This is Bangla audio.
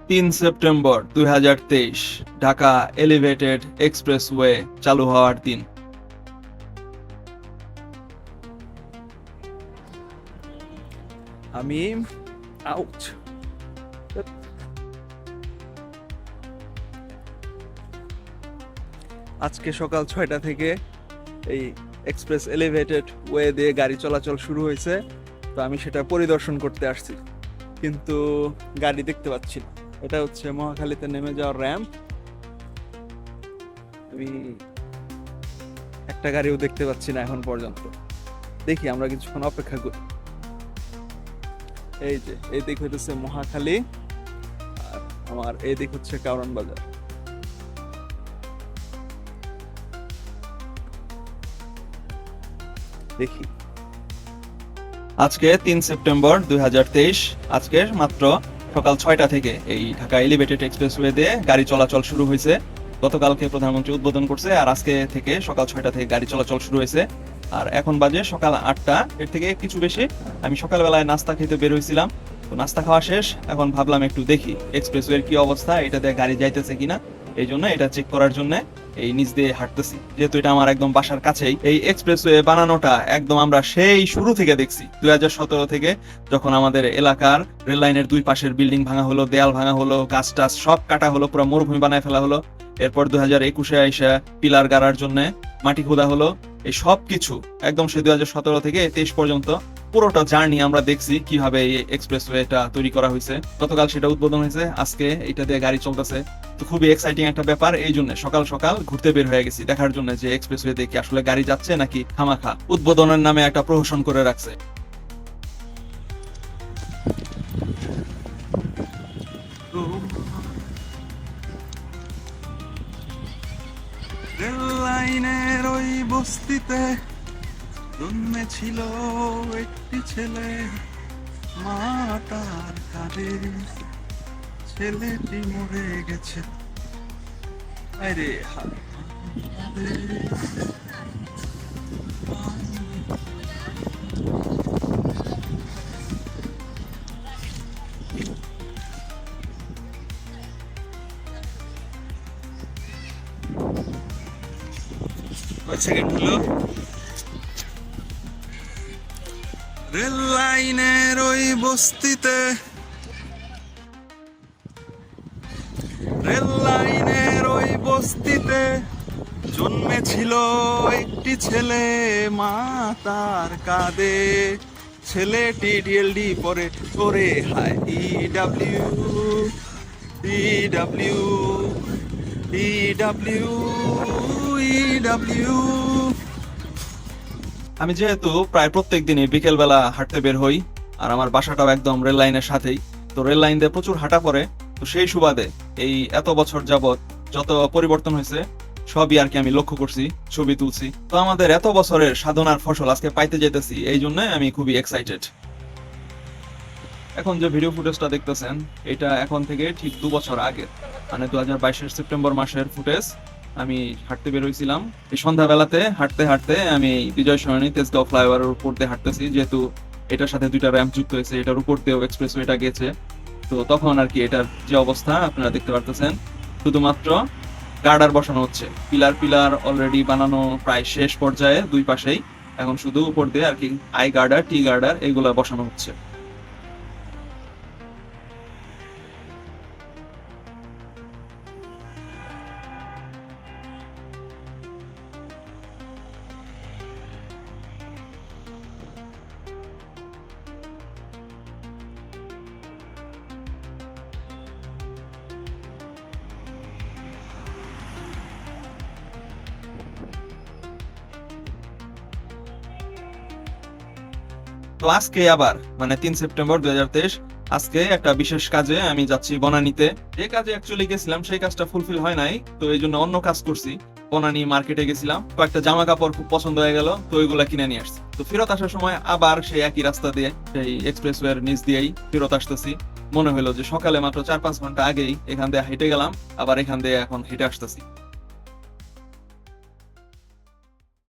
3 সেপ্টেম্বর 2023 ঢাকা এলিভেটেড এক্সপ্রেসওয়ে চালু হওয়ার দিন। আমি আউট। আজকে সকাল 6টা থেকে এই এক্সপ্রেস এলিভেটেড ওয়ে দিয়ে গাড়ি চলাচল শুরু হয়েছে, তো আমি সেটা পরিদর্শন করতে আসছি, কিন্তু গাড়ি দেখতে পাচ্ছি না। এটা হচ্ছে মহাখালীতে নেমে যাওয়ার র্যাম্প। আমি একটা গাড়িও দেখতে পাচ্ছি না এখন পর্যন্ত। দেখি, আমরা কিছুক্ষণ অপেক্ষা করি। এই যে এই দিক হইতেছে মহাখালী, আর আমার এই দিক হচ্ছে কারওয়ান বাজার। দেখি। আজকে 3 সেপ্টেম্বর 2023, আজকে মাত্র সকাল 6টা থেকে এই ঢাকা এলিভেটেড এক্সপ্রেসওয়ে দিয়ে গাড়ি চলাচল শুরু হয়েছে। গতকালকে প্রধানমন্ত্রী উদ্বোধন করছে, আর আজকে থেকে সকাল 6টা থেকে গাড়ি চলাচল শুরু হয়েছে। আর এখন বাজে সকাল 8টা, এর থেকে কিছু বেশি। আমি সকালবেলায় নাস্তা খেতে বের হয়েছিলাম, তো নাস্তা খাওয়া শেষ। এখন ভাবলাম একটু দেখি এক্সপ্রেসওয়ের কি অবস্থা, এটা দিয়ে গাড়ি যাইতেছে কিনা। এই জন্য এটা চেক করার জন্য এই নিচ দিয়ে হাঁটতেছি, যেহেতু এটা আমার একদম বাসার কাছেই। এই এক্সপ্রেসওয়ে বানানোটা একদম আমরা সেই শুরু থেকে দেখছি, 2017 থেকে, যখন আমাদের এলাকার রেল লাইনের দুই পাশের বিল্ডিং ভাঙা হলো, দেয়াল ভাঙা হলো, গাছ টাছ সব কাটা হলো, পুরো মরুভূমি বানায় ফেলা হলো। এরপর 2021-এ আইসা পিলার গাড়ার জন্য মাটি খোদা হলো। এই সব কিছু একদম সে 2017 থেকে 23 পর্যন্ত পুরোটা জার্নি আমরা দেখছি কিভাবে এই এক্সপ্রেসওয়েটা তৈরি করা হয়েছে। গতকাল সেটা উদ্বোধন হয়েছে, আজকে এটা দিয়ে গাড়ি চলতেছে। তো খুবই এক্সাইটিং একটা ব্যাপার। এই জন্য সকাল সকাল ঘুরতে বের হয়ে গেছি, দেখার জন্য যে এক্সপ্রেসওয়ে দিয়ে কি আসলে গাড়ি যাচ্ছে নাকি খামাখা উদ্বোধনের নামে একটা প্রহসন করে রাখছে। রেল লাইনের ওই বস্তিতে জন্মেছিল একটি ছেলে, মা তার কাঁদে, ছেলেটি মরে গেছে। আরে কয় সেকেন্ড হলো? রেল লাইনের ওই বস্তিতে, রেল লাইনের ওই বস্তিতে জন্মেছিল একটি ছেলে, মা তার কাঁদে, ছেলেটি ডিএলডি পরে করে হায় ইডব্লিউ ইডব্লিউ ইডব্লিউ ইডব্লিউ। আমি যেহেতু প্রায় প্রত্যেক দিনই বিকেল বেলা হাঁটতে বের হই, আর আমার বাসাটাও একদম রেল লাইনের সাথেই, তো রেল লাইন দিয়ে প্রচুর হাঁটা পড়ে। তো সেই সুবাদে এই এত বছর যাবত যত পরিবর্তন হয়েছে সবই আর কি আমি লক্ষ্য করছি, ছবি তুলছি। তো আমাদের এত বছরের সাধনার ফসল আজকে পাইতে যেতেছি, এই জন্য আমি খুবই এক্সাইটেড। এখন যে ভিডিও ফুটেজটা দেখতেছেন, এটা এখন থেকে ঠিক 2 বছর আগে, মানে 2022-এর সেপ্টেম্বর মাসের ফুটেজ। আমি হাঁটতে বের হয়েছিলাম এই সন্ধ্যাবেলাতে, হাঁটতে হাঁটতে আমি বিজয় সরণি তেজগাঁও ফ্লাইওভারের উপর দিয়ে হাঁটতেছি, যেহেতু এটার সাথে 2টা র্যাম্প যুক্ত হয়েছে, এটার উপর দিয়েও এক্সপ্রেসওয়েটা গেছে। তো তখন আর কি এটার যে অবস্থা আপনারা দেখতে পারতেছেন, শুধুমাত্র গার্ডার বসানো হচ্ছে। পিলার পিলার অলরেডি বানানো প্রায় শেষ পর্যায়ে দুই পাশেই, এখন শুধু উপর দিয়ে আর কি আই গার্ডার, টি গার্ডার এগুলা বসানো হচ্ছে। তো আজকে আবার মানে 3 সেপ্টেম্বর 2023, আজকে একটা বিশেষ কাজে আমি যাচ্ছি বনানীতে। যে কাজে অ্যাকচুয়ালি গেছিলাম সেই কাজটা ফুলফিল হয় নাই, তো এই জন্য অন্য কাজ করছি। বনানী মার্কেটে গেছিলাম, কয়েকটা জামা কাপড় খুব পছন্দ হয়ে গেল, তো ওইগুলা কিনে নিয়ে আসছি। তো ফেরত আসার সময় আবার সেই একই রাস্তা দিয়ে, সেই এক্সপ্রেসওয়ের নিচ দিয়েই ফেরত আসতেছি। মনে হলো যে সকালে মাত্র 4-5 ঘন্টা আগেই এখান দিয়ে হেঁটে গেলাম, আবার এখান দিয়ে এখন হেঁটে আসতেছি।